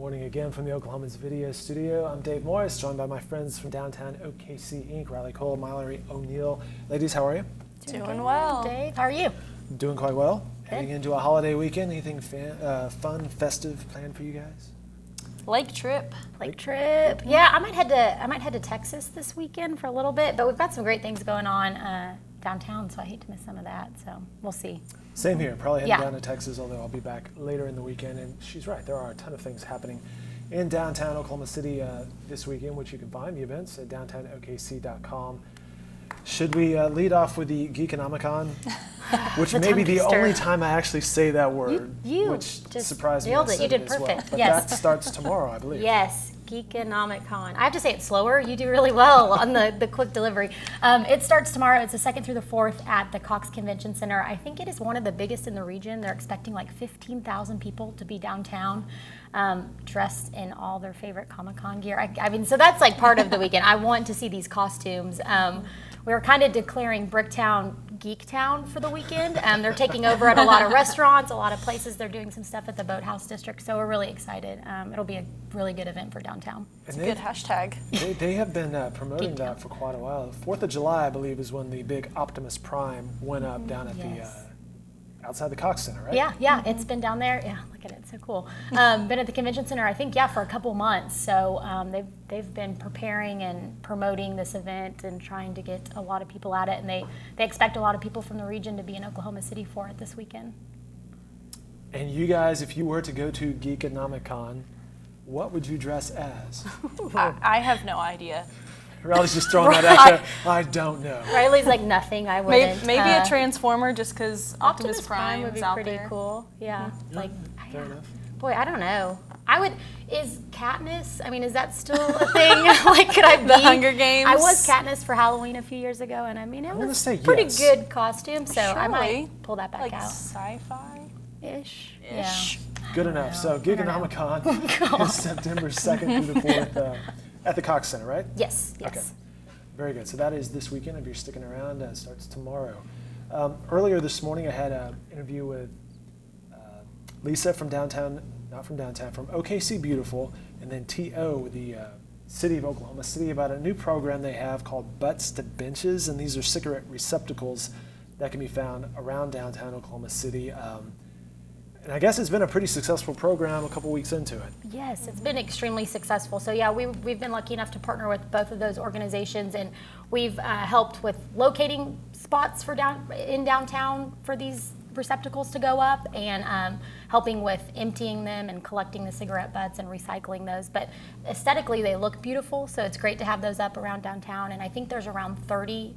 Morning again from the Oklahoman's video studio. I'm Dave Morris, joined by my friends from Downtown OKC Inc., Riley Cole, Mallory O'Neill. Ladies, how are you? Doing well. Dave, how are you? Doing quite well. Good. Heading into a holiday weekend. Anything fun, festive planned for you guys? Lake trip. Lake trip. Yeah, I might head to Texas this weekend for a little bit, but we've got some great things going on downtown, so I hate to miss some of that. So we'll see. Same here. Probably heading down to Texas, although I'll be back later in the weekend. And she's right. There are a ton of things happening in downtown Oklahoma City this weekend, which you can find the events at downtownokc.com. Should we lead off with the Geekinomicon, which may be the only time I actually say that word, which just surprised me. Nailed it. You did perfect. Well. But yes. that starts tomorrow, I believe. Yes, Geekinomicon. I have to say it slower. You do really well on the quick delivery. It starts tomorrow. It's the 2nd through the 4th at the Cox Convention Center. I think it is one of the biggest in the region. They're expecting like 15,000 people to be downtown, dressed in all their favorite Comic-Con gear. I mean, so that's like part of the weekend. I want to see these costumes. We were kind of declaring Bricktown Geek Town for the weekend. They're taking over at a lot of restaurants, a lot of places. They're doing some stuff at the Boathouse District, so we're really excited. It'll be a really good event for downtown. It's a good hashtag. They have been promoting that for quite a while. 4th of July, I believe, is when the big Optimus Prime went up down at the outside the Cox Center, right? Yeah, it's been down there. Yeah, look at it, so cool. Been at the convention center, I think, for a couple months. So they've been preparing and promoting this event and trying to get a lot of people at it. And they expect a lot of people from the region to be in Oklahoma City for it this weekend. And you guys, if you were to go to Geekinomicon, what would you dress as? I have no idea. Riley's just throwing that out there. I don't know. Riley's like, nothing, I wouldn't. Maybe a Transformer, just because Optimus Prime would be out pretty there. Cool. Yeah. Fair enough. Boy, I don't know. Is Katniss, I mean, is that still a thing? Like, could I be? The Hunger Games? I was Katniss for Halloween a few years ago, and I mean, it was a pretty good costume, so I might pull that back out. Sci-fi-ish? Yeah. Good enough. So Geekinomicon is September 2nd through the 4th at the Cox Center, right? Yes. Okay. Very good. So that is this weekend. If you're sticking around, it starts tomorrow. Earlier this morning, I had an interview with Lisa from downtown, not from downtown, from OKC Beautiful, and then T.O., the city of Oklahoma City, about a new program they have called Butts to Benches, and these are cigarette receptacles that can be found around downtown Oklahoma City. And I guess it's been a pretty successful program a couple weeks into it. Yes, it's been extremely successful. So yeah, we've been lucky enough to partner with both of those organizations, and we've helped with locating spots for in downtown for these receptacles to go up, and helping with emptying them and collecting the cigarette butts and recycling those. But aesthetically, they look beautiful, so it's great to have those up around downtown. And I think there's around 30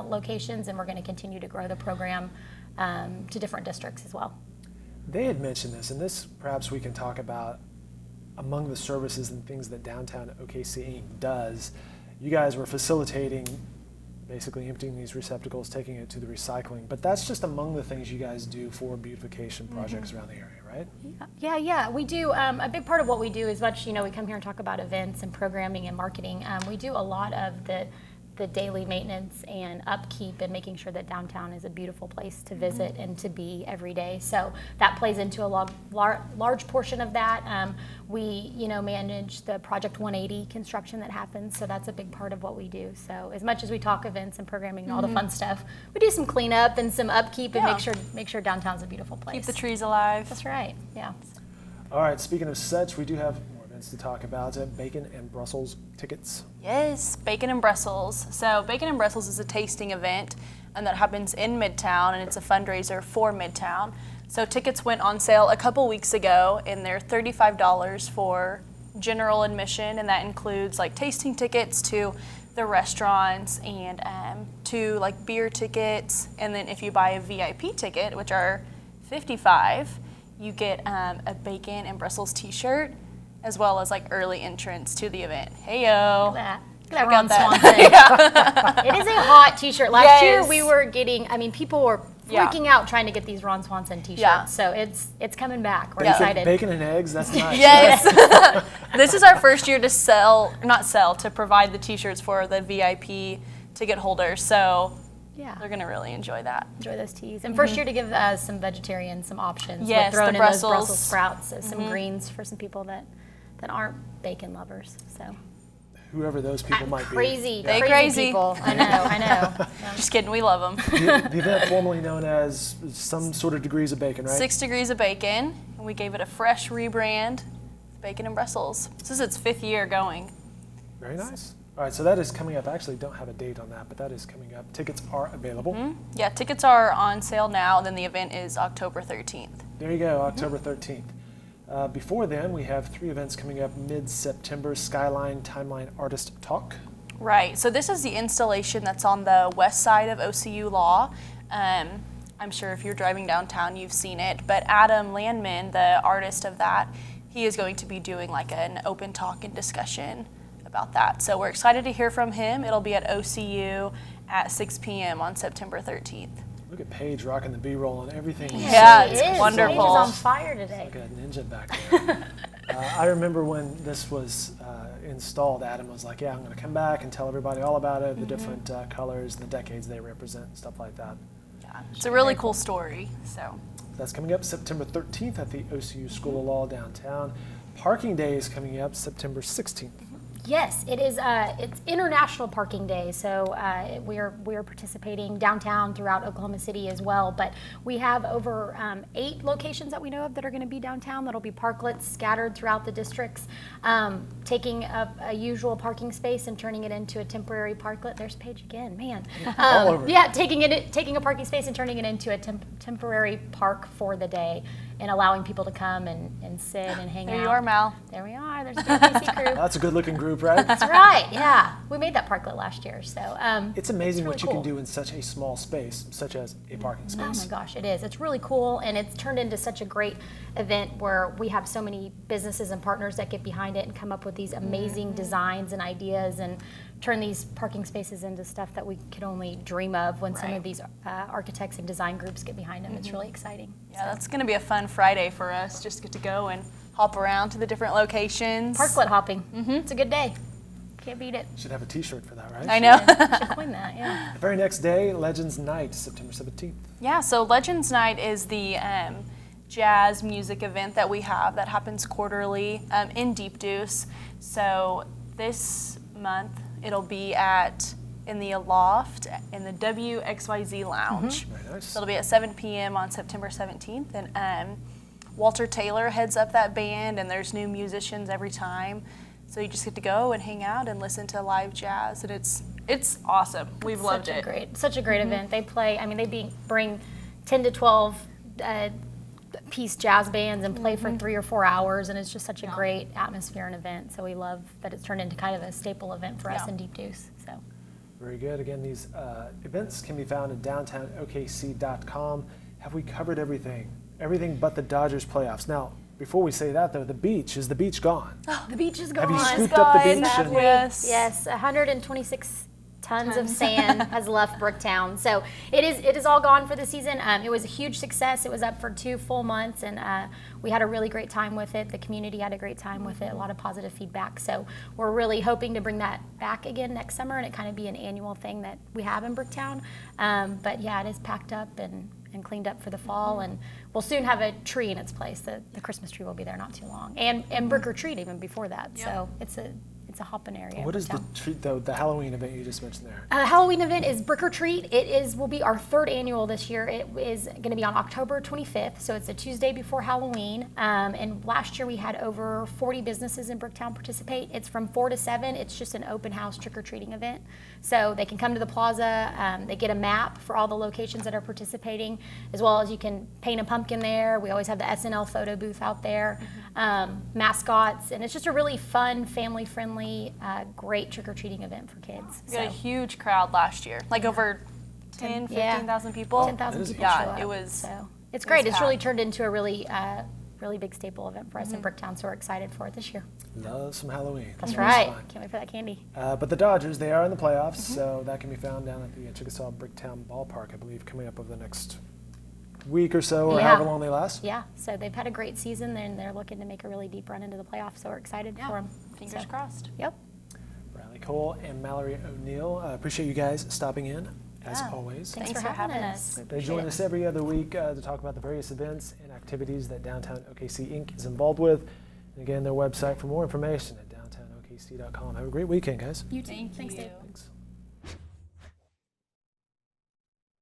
locations, and we're going to continue to grow the program to different districts as well. They had mentioned this, and this perhaps we can talk about among the services and things that Downtown OKC Inc. does. You guys were facilitating basically emptying these receptacles, taking it to the recycling, but that's just among the things you guys do for beautification projects around the area, right? Yeah, we do. A big part of what we do is we come here and talk about events and programming and marketing. We do a lot of the daily maintenance and upkeep and making sure that downtown is a beautiful place to visit and to be every day. So that plays into a large portion of that. We manage the Project 180 construction that happens, so that's a big part of what we do. So as much as we talk events and programming and all the fun stuff, we do some cleanup and some upkeep and make sure downtown's a beautiful place. Keep the trees alive. That's right, yeah. All right, speaking of such, we do have to talk about Bacon and Brussels tickets. Yes, Bacon and Brussels. So Bacon and Brussels is a tasting event, and that happens in Midtown, and it's a fundraiser for Midtown. So tickets went on sale a couple weeks ago, and they're $35 for general admission, and that includes tasting tickets to the restaurants and to beer tickets. And then if you buy a VIP ticket, which are $55, you get a Bacon and Brussels t-shirt, as well as early entrance to the event. Hey-yo. Look at that Ron Swanson. It is a hot t-shirt. Last year we were getting, people were freaking out trying to get these Ron Swanson t-shirts. Yeah. So it's coming back. We're excited. Bacon and eggs, that's nice. Yes. This is our first year to provide the t-shirts for the VIP ticket holders. So they're going to really enjoy that. Enjoy those teas. And first year to give some vegetarians some options. Yes, thrown the in Brussels. those Brussels sprouts, some greens for some people that that aren't bacon lovers. So Whoever those people might crazy, be. They crazy crazy. people. I know. Yeah. Just kidding, we love them. The event formerly known as some sort of degrees of bacon, right? 6 degrees of bacon, and we gave it a fresh rebrand, Bacon in Brussels. This is its 5th year going. Very nice. All right, so that is coming up. I actually don't have a date on that, but that is coming up. Tickets are available. Yeah, tickets are on sale now, and then the event is October 13th. There you go, October 13th. Before then, we have 3 events coming up mid-September. Skyline Timeline Artist Talk. Right, so this is the installation that's on the west side of OCU Law. I'm sure if you're driving downtown, you've seen it, but Adam Landman, the artist of that, he is going to be doing like an open talk and discussion about that. So we're excited to hear from him. It'll be at OCU at 6 p.m. on September 13th. Look at Paige rocking the B-roll and everything. Yeah, She it's is. wonderful. Paige is on fire today. Like a ninja back there. I remember when this was installed, Adam was like, yeah, I'm going to come back and tell everybody all about it, the different colors, the decades they represent, and stuff like that. Yeah, it's a really cool story. So That's coming up September 13th at the OCU School of Law downtown. Parking Day is coming up September 16th. Yes, it is. It's International Parking Day, so we are participating downtown throughout Oklahoma City as well. But we have over 8 locations that we know of that are going to be downtown. That'll be parklets scattered throughout the districts, taking a usual parking space and turning it into a temporary parklet. There's Paige again, man. All over. Yeah, taking a parking space and turning it into a temporary park for the day, and allowing people to come and sit and hang out. there you are, Mal. There we are. There's the OKC crew. That's a good-looking group, right? That's right. Yeah, we made that parklet last year. So It's amazing really what you cool. can do in such a small space, such as a parking Oh my space. gosh, it is. It's really cool, and it's turned into such a great event where we have so many businesses and partners that get behind it and come up with these amazing designs and ideas and turn these parking spaces into stuff that we could only dream of when some Right. of these architects and design groups get behind them. It's really exciting. Yeah, that's going to be a fun Friday for us. Just get to go and hop around to the different locations. Parklet hopping. It's a good day. Can't beat it. Should have a T-shirt for that, right? I know. Should coin that, yeah. The very next day, Legends Night, September 17th. Yeah, so Legends Night is the jazz music event that we have that happens quarterly in Deep Deuce. So this month it'll be in the Aloft in the WXYZ Lounge. Very nice. So it'll be at 7 p.m. on September 17th, and Walter Taylor heads up that band, and there's new musicians every time. So you just get to go and hang out and listen to live jazz, and it's awesome. We've loved it. Such a great event. They play. I mean, they bring 10 to 12 piece jazz bands and play for 3 or 4 hours, and it's just such a great atmosphere and event. So we love that it's turned into kind of a staple event for us in Deep Deuce. So Very good. Again, these events can be found at downtownkc.com. Have we covered everything? Everything but the Dodgers playoffs. Now, before we say that, though, the beach is gone? the beach is gone. Have you scooped up the beach? And Yes. 126 tons of sand has left Bricktown. So it is all gone for the season. It was a huge success. It was up for 2 full months, and we had a really great time with it. The community had a great time with it, a lot of positive feedback. So we're really hoping to bring that back again next summer, and it kind of be an annual thing that we have in Bricktown. But yeah, it is packed up and cleaned up for the fall, and we'll soon have a tree in its place. The Christmas tree will be there not too long, and brick or treat even before that. So it's a hopping area. what is the Bricktown. treat, though, the Halloween event you just mentioned there? Halloween event is Brick or Treat. Will be our 3rd annual this year. It is going to be on October 25th, so it's a Tuesday before Halloween. And last year we had over 40 businesses in Bricktown participate. It's from 4 to 7. It's just an open house trick-or-treating event. So they can come to the plaza. They get a map for all the locations that are participating, as well as you can paint a pumpkin there. We always have the SNL photo booth out there, mascots, and it's just a really fun, family-friendly, great trick-or-treating event for kids. We had a huge crowd last year, like over 10, 15,000 people. 10,000 people Yeah, show up. it was. So it's great. It's really packed. turned into a really big staple event for us in Bricktown, so we're excited for it this year. Love some Halloween. That's Always right. fun. Can't wait for that candy. But the Dodgers, they are in the playoffs, so that can be found down at the Chickasaw Bricktown Ballpark, I believe, coming up over the next week or so, or Yeah. however long they last. Yeah, so they've had a great season, and they're looking to make a really deep run into the playoffs, so we're excited for them. Fingers crossed. Yep. Riley Cole and Mallory O'Neill, appreciate you guys stopping in, as always. Thanks for having us. We They appreciate join it. us every other week to talk about the various events and activities that Downtown OKC Inc. is involved with. And again, their website for more information at downtownoKC.com. Have a great weekend, guys. You too. Thank Thanks, you. Dave. Thanks.